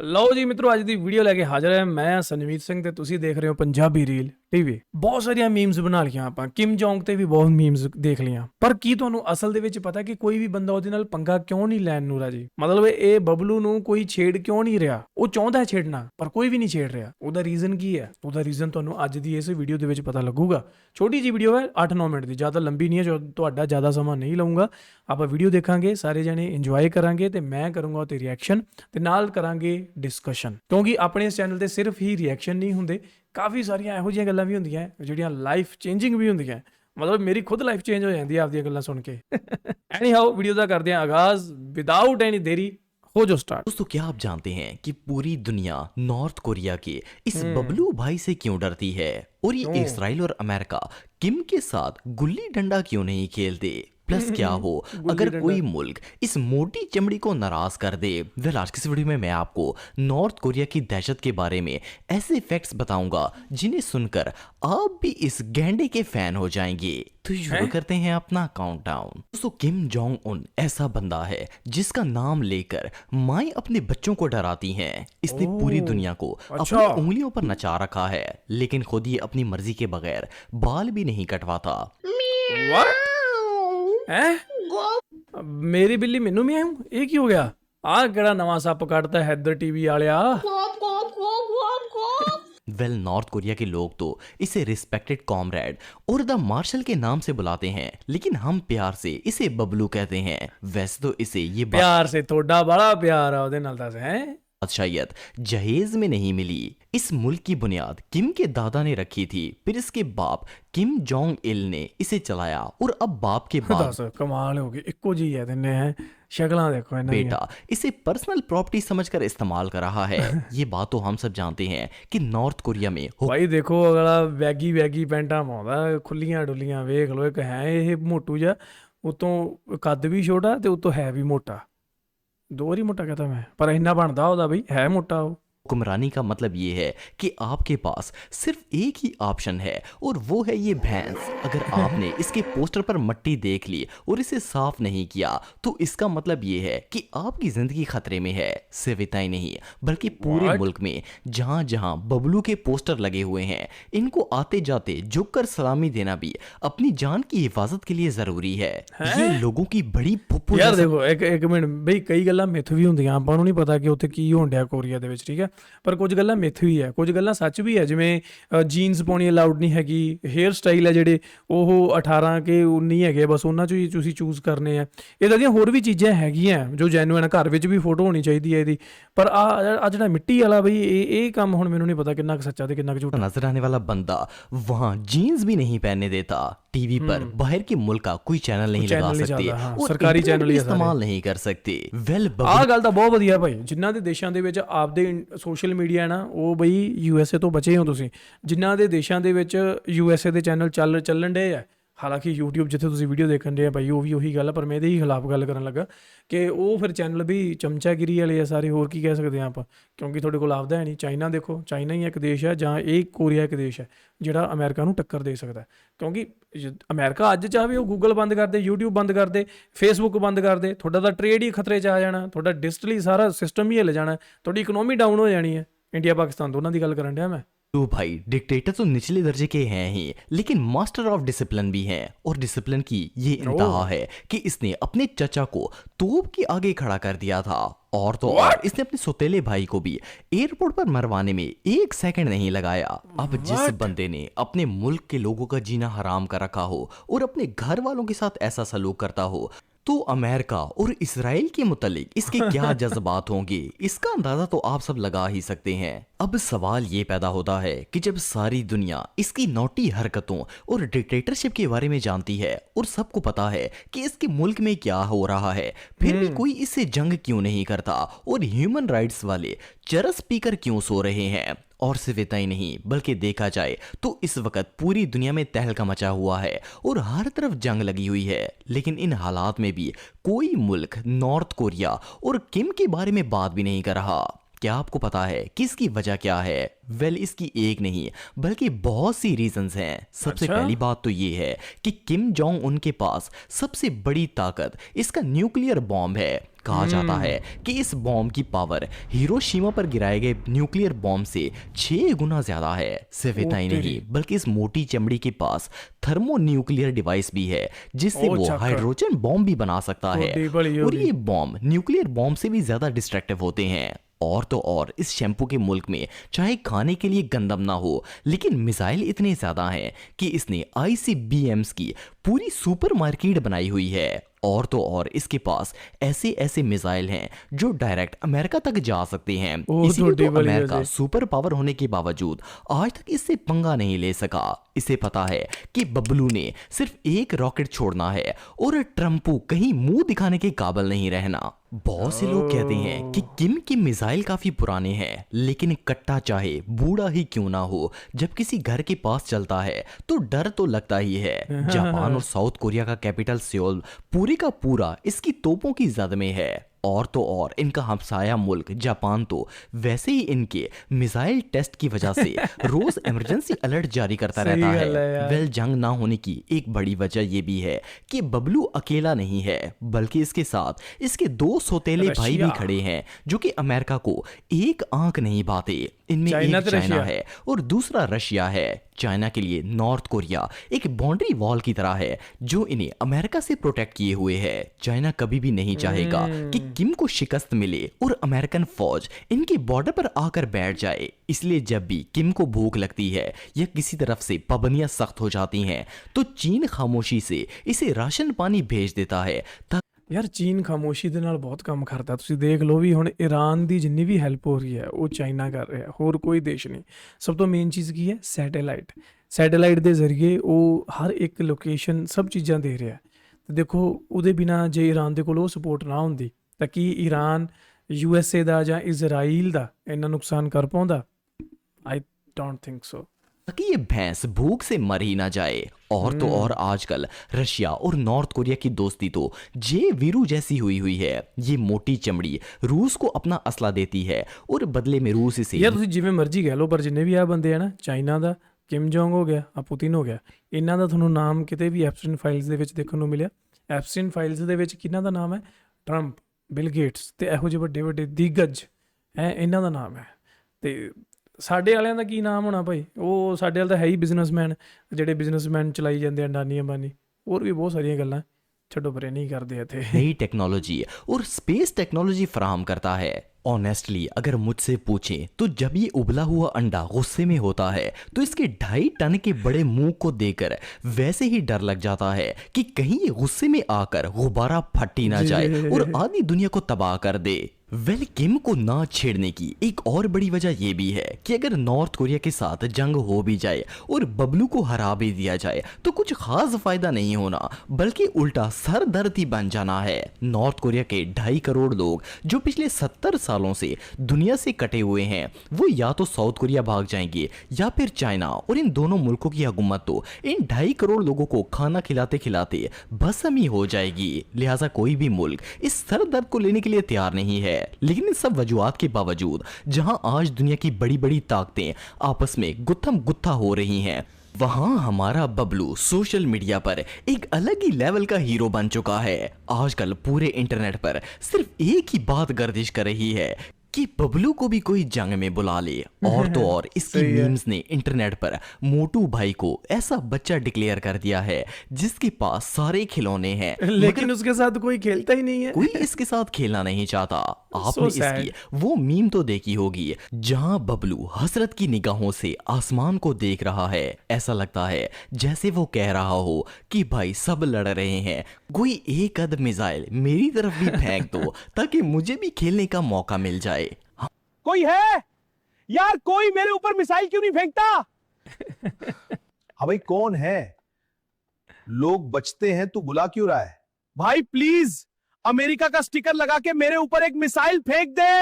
ਲਓ ਜੀ ਮਿੱਤਰੋ, ਅੱਜ ਦੀ ਵੀਡੀਓ ਲੈ ਕੇ ਹਾਜ਼ਰ ਹੈ। ਮੈਂ ਸੰਜਮੀਤ ਸਿੰਘ ਤੇ ਤੁਸੀਂ ਦੇਖ ਰਹੇ ਹੋ ਪੰਜਾਬੀ ਰੀਲ ਟੀਵੀ। ਬਹੁਤ ਸਾਰੀਆਂ ਮੀਮਸ ਬਣਾ ਲਈਆਂ ਆਪਾਂ, ਕਿਮ ਜੋਂਗ ਤੇ ਵੀ ਬਹੁਤ ਮੀਮਸ ਦੇਖ ਲਈਆਂ, ਪਰ ਕੀ ਤੁਹਾਨੂੰ ਅਸਲ ਦੇ ਵਿੱਚ ਪਤਾ ਕਿ ਕੋਈ ਵੀ ਬੰਦਾ ਉਹਦੇ ਨਾਲ ਪੰਗਾ ਕਿਉਂ ਨਹੀਂ ਲੈਣ ਨੂੰ ਰਾਜੀ? ਮਤਲਬ ਇਹ ਬਬਲੂ ਨੂੰ ਕੋਈ ਛੇੜ ਕਿਉਂ ਨਹੀਂ ਰਿਹਾ? ਉਹ ਚਾਹੁੰਦਾ ਹੈ ਛੇੜਨਾ ਪਰ ਕੋਈ ਵੀ ਨਹੀਂ ਛੇੜ ਰਿਹਾ। ਉਹਦਾ ਰੀਜ਼ਨ ਕੀ ਹੈ? ਉਹਦਾ ਰੀਜ਼ਨ ਤੁਹਾਨੂੰ ਅੱਜ ਦੀ ਇਸ ਵੀਡੀਓ ਦੇ ਵਿੱਚ ਪਤਾ ਲੱਗੂਗਾ। ਛੋਟੀ ਜੀ ਵੀਡੀਓ ਹੈ, 8-9 ਮਿੰਟ ਦੀ, ਜ਼ਿਆਦਾ ਲੰਬੀ ਨਹੀਂ ਹੈ, ਜੋ ਤੁਹਾਡਾ ਜ਼ਿਆਦਾ ਸਮਾਂ ਨਹੀਂ ਲਊਂਗਾ। ਆਪਾਂ ਵੀਡੀਓ ਦੇਖਾਂਗੇ, ਸਾਰੇ ਜਣੇ ਇੰਜੋਏ ਕਰਾਂਗੇ ਤੇ ਮੈਂ ਕਰੂੰਗਾ ਉਹਤੇ ਰਿਐਕਸ਼ਨ ਤੇ ਨਾਲ ਕਰਾਂਗੇ ਡਿਸਕਸ਼ਨ, ਕਿਉਂਕਿ ਆਪਣੇ ਇਸ ਚੈਨਲ ਤੇ ਸਿਰਫ ਹੀ ਰਿਐਕਸ਼ਨ ਨਹੀਂ ਹੁੰਦੇ, ਕਾਫੀ ਸਾਰੀਆਂ ਇਹੋ ਜਿਹੀਆਂ ਗੱਲਾਂ ਵੀ ਹੁੰਦੀਆਂ ਜਿਹੜੀਆਂ ਲਾਈਫ ਚੇਂਜਿੰਗ ਵੀ ਹੁੰਦੀਆਂ। ਮਤਲਬ ਮੇਰੀ ਖੁਦ ਲਾਈਫ ਚੇਂਜ ਹੋ ਜਾਂਦੀ ਹੈ ਆਪਦੀਆਂ ਗੱਲਾਂ ਸੁਣ ਕੇ। ਐਨੀ ਹਾउ ਵੀਡੀਓ ਦਾ ਕਰਦੇ हैं आगाज विदाउट एनी देरी। हो जो स्टार्ट। दोस्तों, क्या आप जानते हैं कि पूरी दुनिया नॉर्थ कोरिया के इस बबलू भाई से क्यों डरती है? और ये इसराइल और अमेरिका किम के साथ गुल्ली डंडा क्यों नहीं खेलते? प्लस क्या हो अगर कोई मुल्क इस मोटी चमड़ी को नाराज कर दे? वेल, आज की इस वीडियो में मैं आपको नॉर्थ कोरिया की दहशत के बारे में ऐसे फैक्ट्स बताऊंगा जिन्हें सुनकर आप भी इस गैंडे के फैन हो जाएंगे। तो शुरू करते हैं अपना काउंटडाउन। दोस्तों, किम जोंग उन ऐसा बंदा है जिसका नाम लेकर माएं अपने बच्चों को डराती हैं। इसने पूरी दुनिया को अपनी उंगलियों पर नचा रखा है, लेकिन खुद ये अपनी मर्जी के बगैर बाल भी नहीं कटवाता। मेरी बिल्ली मैनू भी आऊं, ये की हो गया? आ केड़ा नवा सप काटता है इधर TV Walia? Well, north Korea के लोग तो इसे रिस्पेक्टेड कॉमरेड और द मार्शल के नाम से बुलाते हैं, लेकिन हम प्यार से इसे बबलू कहते हैं। वैसे तो इसे ये प्यार से थोड़ा बड़ा प्यार है ओदे नाल दस है। बादशाहियत जहेज में नहीं मिली। इस मुल्क की बुनियाद किम के दादा ने रखी थी, फिर इसके बाप किम जोंग इल ने इसे चलाया और अब बाप के बाद दस कमाल हो गई, इक्को जी है तिन्ने हैं। शक्लां देखो इन्हां दी। बेटा इसे पर्सनल प्रॉपर्टी समझकर इस्तेमाल कर रहा है। ये बात तो हम सब जानते हैं कि नॉर्थ कोरिया में भाई देखो, अगला वैगी वैगी पैंटा पाਉਂਦਾ, खुलियां डुलियां वेख लो। एक है ਇਹ ਮੋਟੂ ਜਿਹਾ, ਉਤੋਂ ਕੱਦ ਵੀ ਛੋਟਾ ਤੇ ਉਤੋਂ ਹੈ ਵੀ ਮੋਟਾ। ਦੋ ਵਾਰੀ ਮੋਟਾ ਕਹਤਾ मैं, पर ਇੰਨਾ ਬਣਦਾ ਉਹਦਾ ਬਈ, ਹੈ ਮੋਟਾ ਉਹ। हुक्मरानी का मतलब ये है कि आपके पास सिर्फ एक ही ऑप्शन है और वो है ये भैंस। अगर आपने इसके पोस्टर पर मट्टी देख ली और इसे साफ नहीं किया तो इसका मतलब ये है कि आपकी जिंदगी खतरे में है। सिर्फ इतना ही नहीं, बल्कि पूरे मुल्क में जहां जहां बबलू के पोस्टर लगे हुए हैं, इनको आते जाते झुककर सलामी देना भी अपनी जान की हिफाजत के लिए जरूरी है। ये लोगों की बड़ी यार देखो, एक मिनट बई, कई गल्लां मिथ भी ਹੁੰਦੀਆਂ, ਆਪਾਂ ਨੂੰ ਨਹੀਂ ਪਤਾ ਕਿ ਉੱਥੇ ਕੀ ਹੋਣ ਡਿਆ ਕੋਰੀਆ ਦੇ ਵਿੱਚ, ਠੀਕ ਹੈ? ਪਰ ਕੁਝ ਗੱਲਾਂ ਮਿਥ ਵੀ ਹੈ, ਕੁਝ ਗੱਲਾਂ ਸੱਚ ਵੀ ਹੈ। ਜਿਵੇਂ ਜੀਨਸ ਪਾਉਣੀ ਅਲਾਉਡ ਨਹੀਂ ਹੈਗੀ, ਹੇਅਰ ਸਟਾਈਲ ਹੈ ਜਿਹੜੇ ਉਹ 18 ਕੇ 19 ਹੈਗੇ, ਬਸ ਉਹਨਾਂ ਚੋਂ ਹੀ ਤੁਸੀਂ ਚੂਜ਼ ਕਰਨੇ ਆ। ਇੱਦਾਂ ਦੀਆਂ ਹੋਰ ਵੀ ਚੀਜ਼ਾਂ ਹੈਗੀਆਂ ਜੋ ਜੈਨੂਇਨ। ਘਰ ਵਿੱਚ ਵੀ ਫੋਟੋ ਹੋਣੀ ਚਾਹੀਦੀ ਹੈ ਇਹਦੀ। ਪਰ ਆ ਜਿਹੜਾ ਮਿੱਟੀ ਵਾਲਾ ਬਈ, ਇਹ ਕੰਮ ਹੁਣ ਮੈਨੂੰ ਨਹੀਂ ਪਤਾ ਕਿੰਨਾ ਕੁ ਸੱਚਾ ਤੇ ਕਿੰਨਾ ਕੁ ਝੂਠਾ। नजर आने वाला बंदा वहाँ जीन्स भी नहीं पहनने देता। टीवी पर बाहर के मुल्क का कोई चैनल नहीं लगा सकते और सरकारी चैनल इस्तेमाल नहीं कर सकते। वेल, ਆਹ ਗੱਲ ਤਾਂ ਬਹੁਤ ਵਧੀਆ ਭਾਈ। ਜਿਨ੍ਹਾਂ ਦੇ ਦੇਸ਼ਾਂ ਦੇ ਵਿੱਚ ਆਪਦੇ ਸੋਸ਼ਲ ਮੀਡੀਆ ਨਾ, ਉਹ ਬਈ USA ਤੋਂ ਬਚੇ ਹੋ ਤੁਸੀਂ। ਜਿਨ੍ਹਾਂ ਦੇ ਦੇਸ਼ਾਂ ਦੇ ਵਿੱਚ USA ਦੇ ਚੈਨਲ ਚੱਲਣ ਡੇ ਆ, ਹਾਲਾਂਕਿ YouTube ਜਿੱਥੇ ਤੁਸੀਂ ਵੀਡੀਓ ਦੇਖਣ ਦੇ ਆ ਭਾਈ, ਉਹ ਵੀ ਉਹੀ ਗੱਲ ਆ, ਪਰ ਮੈਂ ਇਹਦੇ ਹੀ ਖਿਲਾਫ ਗੱਲ ਕਰਨ ਲੱਗਾ ਕਿ ਉਹ ਫਿਰ ਚੈਨਲ ਵੀ ਚਮਚਾਗਿਰੀ ਵਾਲੇ ਆ ਸਾਰੇ। ਹੋਰ ਕੀ ਕਹਿ ਸਕਦੇ ਆ ਆਪਾਂ, ਕਿਉਂਕਿ ਤੁਹਾਡੇ ਕੋਲ ਆਪਦਾ ਹੈ ਨਹੀਂ। ਚਾਈਨਾ ਦੇਖੋ, ਚਾਈਨਾ ਹੀ ਇੱਕ ਦੇਸ਼ ਹੈ, ਜਾਂ ਇਹ ਕੋਰੀਆ ਇੱਕ ਦੇਸ਼ ਹੈ ਜਿਹੜਾ ਅਮਰੀਕਾ ਨੂੰ ਟੱਕਰ ਦੇ ਸਕਦਾ। ਕਿਉਂਕਿ ਅਮਰੀਕਾ ਅੱਜ ਚਾਹੇ ਉਹ ਗੂਗਲ ਬੰਦ ਕਰ ਦੇ, YouTube ਬੰਦ ਕਰ ਦੇ, Facebook ਬੰਦ ਕਰ ਦੇ, ਤੁਹਾਡਾ ਤਾਂ ਟ੍ਰੇਡ ਹੀ ਖਤਰੇ 'ਚ ਆ ਜਾਣਾ, ਤੁਹਾਡਾ ਡਿਜੀਟਲੀ ਸਾਰਾ ਸਿਸਟਮ ਹੀ ਹਿੱਲ ਜਾਣਾ, ਤੁਹਾਡੀ ਇਕਨੋਮੀ ਡਾਊਨ ਹੋ ਜਾਣੀ ਹੈ। इंडिया पाकिस्तान दोनों की गल करन डया मैं। तो भाई, डिक्टेटर तो निचले दर्जे के हैं ही, लेकिन मास्टर ऑफ डिसिप्लिन भी हैं। और डिसिप्लिन की ये इंतहा है कि इसने अपने चचा को तोप के आगे खड़ा कर दिया था। और तो और इसने अपने सौतेले भाई को भी एयरपोर्ट पर मरवाने में 1 सेकंड नहीं लगाया। अब जिस बंदे ने अपने मुल्क के लोगों का जीना हराम कर रखा हो और अपने घर वालों के साथ ऐसा सलूक करता हो, तो अमेरिका और इसराइल के मुतालिक इसके क्या जज्बात होंगे, इसका अंदाजा तो आप सब लगा ही सकते हैं। अब सवाल ये पैदा होता है कि जब सारी दुनिया इसकी नौटी हरकतों और डिक्टेटरशिप के बारे में जानती है और सबको पता है कि इसके मुल्क में क्या हो रहा है, फिर भी कोई इससे जंग क्यों नहीं करता और ह्यूमन राइट्स वाले चरस पीकर क्यों सो रहे हैं? और सिर्फ इतना ही नहीं, बल्कि देखा जाए तो इस वक्त पूरी दुनिया में तहलका मचा हुआ है और हर तरफ जंग लगी हुई है। लेकिन इन हालात में भी कोई मुल्क नॉर्थ कोरिया और किम के बारे में बात भी नहीं कर रहा। क्या आपको पता है कि इसकी वजह क्या है? वेल, इसकी एक नहीं बल्कि बहुत सी रीजंस हैं। सबसे अच्छा? पहली बात तो ये है कि किम जोंग उन के पास सबसे बड़ी ताकत इसका न्यूक्लियर बॉम्ब है। कहा जाता है कि इस बॉम्ब की पावर हिरोशिमा पर गिराए गए न्यूक्लियर बॉम्ब से 6 गुना ज्यादा है। सिर्फ इतना ही नहीं, बल्कि इस मोटी चमड़ी के पास थर्मो न्यूक्लियर डिवाइस भी है जिससे ओ वो चक्कर। हाइड्रोजन बॉम्ब भी बना सकता है। छोटी बड़ी और होगी। ये बॉम्ब न्यूक्लियर बॉम्ब से भी ज्यादा डिस्ट्रक्टिव होते हैं। और तो और इस शैम्पू के मुल्क में चाहे खाने के लिए गंदम ना हो, लेकिन मिसाइल इतने ज्यादा हैं कि इसने आईसीबीएम्स की पूरी सुपर मार्केट बनाई हुई है। और तो और इसके पास ऐसे ऐसे मिसाइल हैं जो डायरेक्ट अमेरिका तक जा सकते हैं। ओ, इसीलिए छोटी तो बड़ी अमेरिका वजह। सुपर पावर होने के बावजूद आज तक इससे पंगा नहीं ले सका। इसे पता है कि बबलू ने सिर्फ एक रॉकेट छोड़ना है और ट्रम्पू कहीं मुंह दिखाने के काबिल नहीं रहना। बहुत से लोग कहते हैं कि किम के मिसाइल काफी पुराने हैं, लेकिन कट्टा चाहे बूढ़ा ही क्यों ना हो, जब किसी घर के पास चलता है तो डर तो लगता ही है। जापान और साउथ कोरिया का कैपिटल सियोल पूरे का पूरा इसकी तोपों की जद में है। और तो और इनका हमसाया मुल्क जापान तो वैसे ही इनके मिसाइल टेस्ट की वजह से रोज इमरजेंसी अलर्ट जारी करता सही रहता गल है है। यार। वेल, जंग ना होने की एक बड़ी वजह ये भी है कि बबलू अकेला नहीं है, बल्कि इसके साथ इसके 2 सौतेले भाई भी रशिया। खड़े हैं जो कि अमेरिका को एक आंख नहीं भाते। इनमें चाइना एक तो चाइना रशिया। है और दूसरा रशिया है। चाइना के लिए नॉर्थ कोरिया एक बाउंड्री वॉल की तरह है जो इन्हें अमेरिका से प्रोटेक्ट किए हुए है। चाइना कभी भी नहीं चाहेगा कि किम को शिकस्त मिले और अमेरिकन फौज इनके बॉर्डर पर आकर बैठ जाए। इसलिए जब भी किम को भूख लगती है या किसी तरफ से पाबंदियां सख्त हो जाती हैं, तो चीन खामोशी से इसे राशन पानी भेज देता है। ਯਾਰ ਚੀਨ ਖਾਮੋਸ਼ੀ ਦੇ ਨਾਲ ਬਹੁਤ ਕੰਮ ਕਰਦਾ। ਤੁਸੀਂ ਦੇਖ ਲਓ ਵੀ ਹੁਣ ਈਰਾਨ ਦੀ ਜਿੰਨੀ ਵੀ ਹੈਲਪ ਹੋ ਰਹੀ ਹੈ ਉਹ ਚਾਈਨਾ ਕਰ ਰਿਹਾ, ਹੋਰ ਕੋਈ ਦੇਸ਼ ਨਹੀਂ। ਸਭ ਤੋਂ ਮੇਨ ਚੀਜ਼ ਕੀ ਹੈ? ਸੈਟੇਲਾਈਟ। ਸੈਟੇਲਾਈਟ ਦੇ ਜ਼ਰੀਏ ਉਹ ਹਰ ਇੱਕ ਲੋਕੇਸ਼ਨ ਸਭ ਚੀਜ਼ਾਂ ਦੇ ਰਿਹਾ। ਤੇ ਦੇਖੋ ਉਹਦੇ ਬਿਨਾ ਜੇ ਈਰਾਨ ਦੇ ਕੋਲ ਉਹ ਸਪੋਰਟ ਨਾ ਹੁੰਦੀ ਤਾਂ ਕੀ ਈਰਾਨ USA ਦਾ ਜਾਂ ਇਜ਼ਰਾਈਲ ਦਾ ਇੰਨਾ ਨੁਕਸਾਨ ਕਰ ਪਾਉਂਦਾ? I don't think so. ताकि ये भैंस भूख से मर ही ना जाए। और तो और आजकल रशिया और नॉर्थ कोरिया की दोस्ती तो जे वीरू जैसी हुई है। ये मोटी चमड़ी रूस को अपना असला देती है और बदले में रूस इसे ਯਾਰ ਤੁਸੀਂ ਜਿਵੇਂ ਮਰਜ਼ੀ ਕਹਿ ਲਓ, ਪਰ ਜਿੰਨੇ ਵੀ ਆ ਬੰਦੇ ਆ ਨਾ, ਚਾਈਨਾ ਦਾ ਕਿਮ ਜੋਂਗ ਹੋ ਗਿਆ, ਆ ਪੁਤਿਨ ਹੋ ਗਿਆ, ਇਹਨਾਂ ਦਾ ਤੁਹਾਨੂੰ ਨਾਮ ਕਿਤੇ ਵੀ ਐਪਸਟਨ ਫਾਈਲਸ ਦੇ ਵਿੱਚ ਦੇਖਣ ਨੂੰ ਮਿਲਿਆ? ਐਪਸਟਨ ਫਾਈਲਸ ਦੇ ਵਿੱਚ ਕਿਹਨਾਂ ਦਾ ਨਾਮ ਹੈ? ਟਰੰਪ, ਬਿਲ ਗੇਟਸ ਤੇ ਇਹੋ ਜਿਹੇ ਵੱਡੇ ਵੱਡੇ ਦਿਗਜ ਹੈ, ਇਹਨਾਂ ਦਾ ਨਾਮ ਹੈ। ਤੇ ਸਾਡੇ ਵਾਲਿਆਂ ਦਾ ਕੀ ਨਾਮ ਹੋਣਾ ਭਾਈ? ਉਹ ਸਾਡੇ ਵਾਲ ਤਾਂ ਹੈ ਹੀ ਬਿਜ਼ਨਸਮੈਨ, ਜਿਹੜੇ ਬਿਜ਼ਨਸਮੈਨ ਚਲਾਈ ਜਾਂਦੇ ਆ, ਅੰਡਾਨੀ ਅੰਬਾਨੀ, ਹੋਰ ਵੀ ਬਹੁਤ ਸਾਰੀਆਂ ਗੱਲਾਂ। ਛੱਡੋ ਪਰੇ, ਨਹੀਂ ਕਰਦੇ ਇੱਥੇ। नई टेक्नोलॉजी और स्पेस टेक्नोलॉजी फराहम करता है। ऑनेस्टली अगर मुझसे पूछें तो जब ये उबला हुआ अंडा गुस्से में होता है तो इसके 2.5 टन के बड़े मुंह को देखकर वैसे ही डर लग जाता है कि कहीं ये गुस्से में आकर गुब्बारा फट ही ना जाए और आधी दुनिया को तबाह कर दे। वेल, किम को ना छेड़ने की एक और बड़ी वजह यह भी है कि अगर नॉर्थ कोरिया के साथ जंग हो भी जाए और बबलू को हरा भी दिया जाए तो कुछ खास फायदा नहीं होना, बल्कि उल्टा सर दर्द ही बन जाना है। नॉर्थ कोरिया के 2.5 करोड़ लोग जो पिछले 70 सालों से दुनिया से कटे हुए हैं, वो या तो साउथ कोरिया भाग जाएंगे या फिर चाइना। और इन दोनों मुल्कों की हुकूमत तो इन 2.5 करोड़ लोगों को खाना खिलाते खिलाते भस्म ही हो जाएगी। लिहाजा कोई भी मुल्क इस सर दर्द को लेने के लिए तैयार नहीं है। लेकिन इन सब वजूहात के बावजूद जहां आज दुनिया की बड़ी बड़ी ताकतें आपस में गुत्थम गुत्था हो रही हैं, वहां हमारा बबलू सोशल मीडिया पर एक अलग ही लेवल का हीरो बन चुका है। आजकल पूरे इंटरनेट पर सिर्फ एक ही बात गर्दिश कर रही है कि बबलू को भी कोई जंग में बुला ले। और तो और इसकी सही है। मीम्स ने इंटरनेट पर मोटू भाई को ऐसा बच्चा डिक्लेयर कर दिया है जिसके पास सारे खिलौने हैं, लेकिन उसके साथ कोई खेलता ही नहीं है। कोई इसके साथ खेलना नहीं चाहता। आपने So sad. इसकी वो मीम तो देखी होगी जहां बबलू हसरत की निगाहों से आसमान को देख रहा है। ऐसा लगता है जैसे वो कह रहा हो कि भाई सब लड़ रहे हैं, कोई एक अद मिसाइल मेरी तरफ भी फेंक दो ताकि मुझे भी खेलने का मौका मिल जाए। कोई है यार? कोई मेरे ऊपर मिसाइल क्यों नहीं फेंकता? हाँ भाई, कौन है? लोग बचते हैं, तू बुला क्यों रहा है? भाई प्लीज अमेरिका का स्टिकर लगा के मेरे ऊपर एक मिसाइल फेंक दे।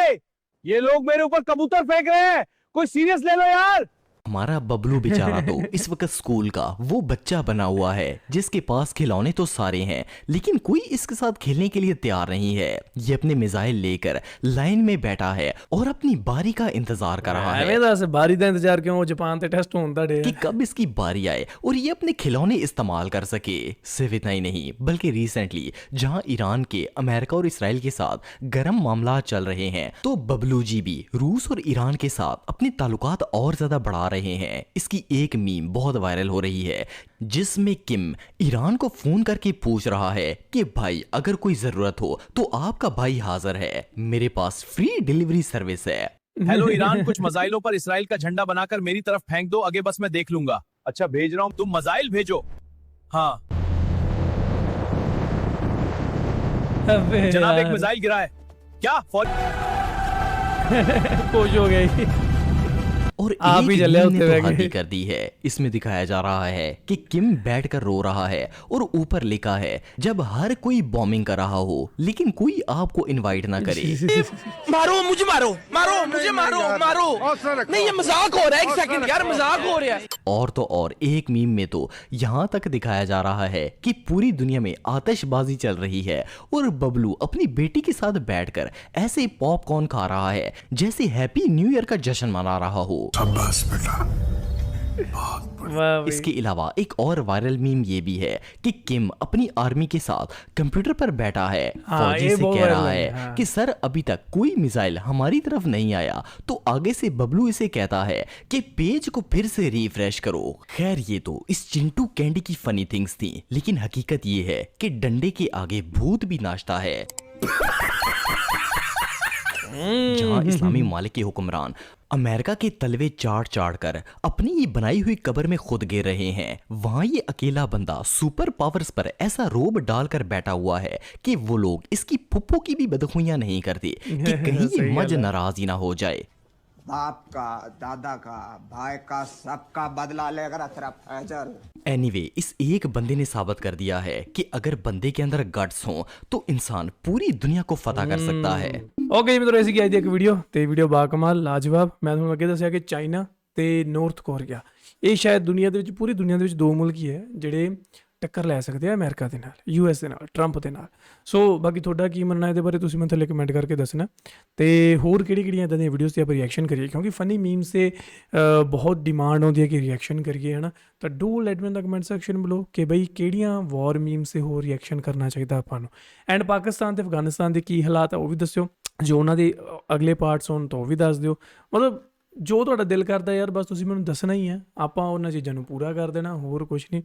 ये लोग मेरे ऊपर कबूतर फेंक रहे हैं, कोई सीरियस ले लो यार। हमारा बबलू बेचारा तो इस वक्त स्कूल का वो बच्चा बना हुआ है जिसके पास खिलौने तो सारे हैं लेकिन कोई इसके साथ खेलने के लिए तैयार नहीं है। ये अपने मिसाइल लेकर लाइन में बैठा है और अपनी बारी का इंतजार कर रहा है ਐਵੇਂ ਦੱਸ ਬਾਰੀ ਦਾ ਇੰਤਜ਼ਾਰ ਕਿਉਂ? जापान ਤੇ ਟੈਸਟ ਹੋਣ ਦਾ ਡੇ कि कब इसकी बारी आए और ये अपने खिलौने इस्तेमाल कर सके। सिर्फ इतना ही नहीं बल्कि रिसेंटली जहां ईरान के अमेरिका और इसराइल के साथ गर्म मामला चल रहे हैं तो बबलू जी भी रूस और ईरान के साथ अपने ताल्लुकात और ज्यादा बढ़ा रहे हैं। इसकी एक मीम बहुत वायरल हो रही है जिसमें किम ईरान को फोन करके पूछ रहा है कि भाई अगर कोई जरूरत हो तो आपका भाई हाजिर है, मेरे पास फ्री डिलीवरी सर्विस है। हेलो ईरान, कुछ मजाइलों पर इसराइल का झंडा बनाकर मेरी तरफ फेंक दो, आगे बस मैं देख लूंगा। अच्छा भेज रहा हूं। तुम मजाइल भेजो। हाँ अबे जनाब, एक यार, मिसाइल गिरा है। क्या खुश हो गई। और आप एक ही चले मीम ने होते तो हुए हद ही गए। कर दी है। इसमें दिखाया जा रहा है कि किम बैठकर रो रहा है और ऊपर लिखा है जब हर कोई बॉम्बिंग कर रहा हो लेकिन कोई आपको इनवाइट ना करे। मारो मुझे, मारो मारो मुझे, मारो मारो। नहीं ये मजाक हो रहा है, एक सेकंड यार, मजाक हो रहा है। और तो और एक मीम में तो यहाँ तक दिखाया जा रहा है कि पूरी दुनिया में आतिशबाजी चल रही है और बबलू अपनी बेटी के साथ बैठकर ऐसे पॉपकॉर्न खा रहा है जैसे हैप्पी न्यू ईयर का जश्न मना रहा हो। वाह भाई। इसके अलावा एक और वायरल मीम ये भी है कि किम अपनी आर्मी के साथ कंप्यूटर पर बैठा है, हाँ, फौजी ये से बहुत कह रहा वायरल है है, हाँ। कि सर अभी तक कोई मिसाइल हमारी तरफ नहीं आया तो आगे से बबलू इसे कहता है कि पेज को फिर से रिफ्रेश करो। खैर ये तो इस चिंटू कैंडी की फनी थिंग्स थी लेकिन हकीकत ये है कि डंडे के आगे भूत भी नाचता है। जहां इस्लामी मालिक के हुक्मरान अमेरिका के तलवे चाट चाट कर अपनी ये बनाई हुई कब्र में खुद गिर रहे हैं, वहां ये अकेला बंदा सुपर पावर्स पर ऐसा रोब डालकर बैठा हुआ है कि वो लोग इसकी फुप्पो की भी बदखुइयां नहीं करते कि कहीं ये सही मज गल है। नाराज ही ना हो जाए। बाप का, दादा का, भाई का, सबका बदला लेकर तेरा फैजल। एनीवे इस एक बंदे ने साबित कर दिया है कि अगर बंदे के अंदर गट्स हो तो इंसान पूरी दुनिया को फतह कर सकता है। ਓਕੇ ਜੀ ਮਿੱਤਰੋ, ਐਸੀ ਕੀ ਆਈ ਦੀ ਇੱਕ ਵੀਡੀਓ ਤੇ ਵੀਡੀਓ ਬਾਕਮਾਲ ਲਾਜਵਾਬ। ਮੈਂ ਤੁਹਾਨੂੰ ਅੱਗੇ ਦੱਸਿਆ ਕਿ ਚਾਈਨਾ ਤੇ ਨਾਰਥ ਕੋਰੀਆ ਇਹ ਸ਼ਾਇਦ ਦੁਨੀਆ ਦੇ ਵਿੱਚ, ਪੂਰੀ ਦੁਨੀਆ ਦੇ ਵਿੱਚ ਦੋ ਮੁਲਕ ਹੀ ਹੈ ਜਿਹੜੇ ਟੱਕਰ ਲੈ ਸਕਦੇ ਆ ਅਮਰੀਕਾ ਦੇ ਨਾਲ, ਯੂਐਸ ਦੇ ਨਾਲ, ਟਰੰਪ ਦੇ ਨਾਲ। ਸੋ ਬਾਕੀ ਤੁਹਾਡਾ ਕੀ ਮੰਨਣਾ ਇਹਦੇ ਬਾਰੇ ਤੁਸੀਂ ਮੈਨੂੰ ਥੱਲੇ ਕਮੈਂਟ ਕਰਕੇ ਦੱਸਣਾ ਤੇ ਹੋਰ ਕਿਹੜੀਆਂ ਇੱਦਾਂ ਦੀਆਂ ਵੀਡੀਓਜ਼ ਤੇ ਆਪਾਂ ਰਿਐਕਸ਼ਨ ਕਰੀਏ ਕਿਉਂਕਿ ਫਨੀ ਮੀਮਸ ਤੇ ਬਹੁਤ ਡਿਮਾਂਡ ਆਉਂਦੀ ਹੈ ਕਿ ਰਿਐਕਸ਼ਨ ਕਰੀਏ, ਹੈ ਨਾ। ਤਾਂ do let me in the comment section below ਕਿ ਬਈ ਕਿਹੜੀਆਂ ਵਾਰ ਮੀਮਸ ਤੇ ਹੋਰ ਰਿਐਕਸ਼ਨ ਕਰਨਾ ਚਾਹੀਦਾ ਆਪਾਂ ਨੂੰ। ਐਂਡ ਪਾਕਿਸਤਾਨ ਤੇ ਅਫਗਾਨਿਸਤਾਨ ਦੇ ਕੀ ਹਾਲਾਤ ਆ ਉਹ ਵੀ ਦੱਸਿਓ, ਜੋ ਉਹਨਾਂ ਦੇ ਅਗਲੇ ਪਾਰਟਸ ਹੋਣ ਤਾਂ ਉਹ ਵੀ ਦੱਸ ਦਿਓ। ਮਤਲਬ ਜੋ ਤੁਹਾਡਾ ਦਿਲ ਕਰਦਾ ਯਾਰ ਬਸ ਤੁਸੀਂ ਮੈਨੂੰ ਦੱਸਣਾ ਹੀ ਹੈ, ਆਪਾਂ ਉਹਨਾਂ ਚੀਜ਼ਾਂ ਨੂੰ ਪੂਰਾ ਕਰ ਦੇਣਾ, ਹੋਰ ਕੁਝ ਨਹੀਂ।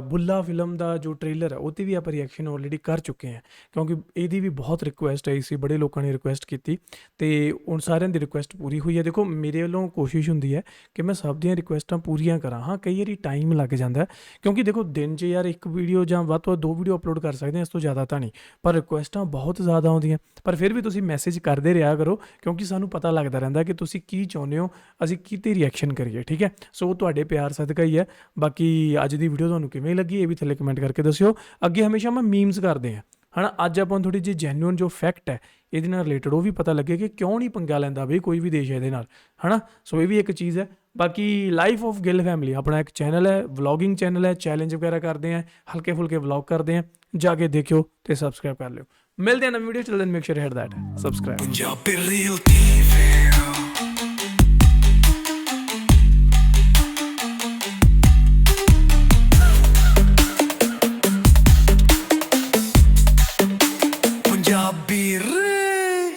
ਬੁੱਲਾ ਫਿਲਮ ਦਾ ਜੋ ਟ੍ਰੇਲਰ ਹੈ ਉਹ 'ਤੇ ਵੀ ਆਪਾਂ ਰਿਐਕਸ਼ਨ ਆਲਰੇਡੀ ਕਰ ਚੁੱਕੇ ਹਾਂ ਕਿਉਂਕਿ ਇਹਦੀ ਵੀ ਬਹੁਤ ਰਿਕੁਐਸਟ ਆਈ ਸੀ, ਬੜੇ ਲੋਕਾਂ ਨੇ ਰਿਕੁਐਸਟ ਕੀਤੀ ਤੇ ਹੁਣ ਸਾਰਿਆਂ ਦੀ ਰਿਕੁਐਸਟ ਪੂਰੀ ਹੋਈ ਹੈ। ਦੇਖੋ ਮੇਰੇ ਵੱਲੋਂ ਕੋਸ਼ਿਸ਼ ਹੁੰਦੀ ਹੈ ਕਿ ਮੈਂ ਸਭ ਦੀਆਂ ਰਿਕੁਐਸਟਾਂ ਪੂਰੀਆਂ ਕਰਾਂ। ਹਾਂ ਕਈ ਵਾਰੀ ਟਾਈਮ ਲੱਗ ਜਾਂਦਾ ਕਿਉਂਕਿ ਦੇਖੋ ਦਿਨ 'ਚ ਯਾਰ ਇੱਕ ਵੀਡੀਓ ਜਾਂ ਵੱਧ ਤੋਂ ਵੱਧ 2 ਵੀਡੀਓ ਅਪਲੋਡ ਕਰ ਸਕਦੇ ਹਾਂ, ਇਸ ਤੋਂ ਜ਼ਿਆਦਾ ਤਾਂ ਨਹੀਂ, ਪਰ ਰਿਕੁਐਸਟਾਂ ਬਹੁਤ ਜ਼ਿਆਦਾ ਆਉਂਦੀਆਂ। ਪਰ ਫਿਰ ਵੀ ਤੁਸੀਂ ਮੈਸੇਜ ਕਰਦੇ ਰਿਹਾ ਕਰੋ ਕਿਉਂਕਿ ਸਾਨੂੰ ਪਤਾ ਲੱਗਦਾ ਰਹਿੰਦਾ ਕਿ ਤੁਸੀਂ ਕੀ ਚਾਹੁੰਦੇ ਹੋ, ਅਸੀਂ ਕਿਤੇ ਰਿਐਕਸ਼ਨ ਕਰੀਏ, ਠੀਕ ਹੈ। ਸੋ ਤੁਹਾਡੇ ਪਿਆਰ ਸਦਕਾ ਹੀ ਹੈ। ਬਾਕੀ ਅੱਜ ਦੀ ਵੀਡੀਓ ਤੁਹਾਨੂੰ ਕਿਵੇਂ ਲੱਗੀ ਇਹ ਵੀ ਥੱਲੇ ਕਮੈਂਟ ਕਰਕੇ ਦੱਸਿਓ। ਅੱਗੇ ਹਮੇਸ਼ਾ ਮੈਂ ਮੀਮਸ ਕਰਦੇ ਹਾਂ, ਹੈ ਨਾ। ਅੱਜ ਆਪਾਂ ਨੂੰ ਥੋੜੀ ਜਿਹੀ ਜੈਨੂਅਨ ਜੋ ਫੈਕਟ ਹੈ ਇਹਦੇ ਨਾਲ ਰਿਲੇਟਡ ਉਹ ਵੀ ਪਤਾ ਲੱਗੇ ਕਿ ਕਿਉਂ ਨਹੀਂ ਪੰਗਾ ਲੈਂਦਾ ਬਈ ਕੋਈ ਵੀ ਦੇਸ਼ ਇਹਦੇ ਨਾਲ, ਹੈ ਨਾ। ਸੋ ਇਹ ਵੀ ਇੱਕ ਚੀਜ਼ ਹੈ। ਬਾਕੀ ਲਾਈਫ ਆਫ ਗਿੱਲ ਫੈਮਿਲੀ ਆਪਣਾ ਇੱਕ ਚੈਨਲ ਹੈ, ਵਲੌਗਿੰਗ ਚੈਨਲ ਹੈ, ਚੈਲੰਜ ਵਗੈਰਾ ਕਰਦੇ ਆ, ਹਲਕੇ ਫੁਲਕੇ ਵਲੌਗ ਕਰਦੇ ਆ, ਜਾ ਕੇ ਦੇਖਿਓ ਤੇ ਸਬਸਕ੍ਰਾਈਬ ਕਰ ਲਿਓ। ਮਿਲਦੇ ਹਾਂ ਨਵੀਂ ਵੀਡੀਓ, ਚਲ then make sure hit that subscribe. Punjabi reel TV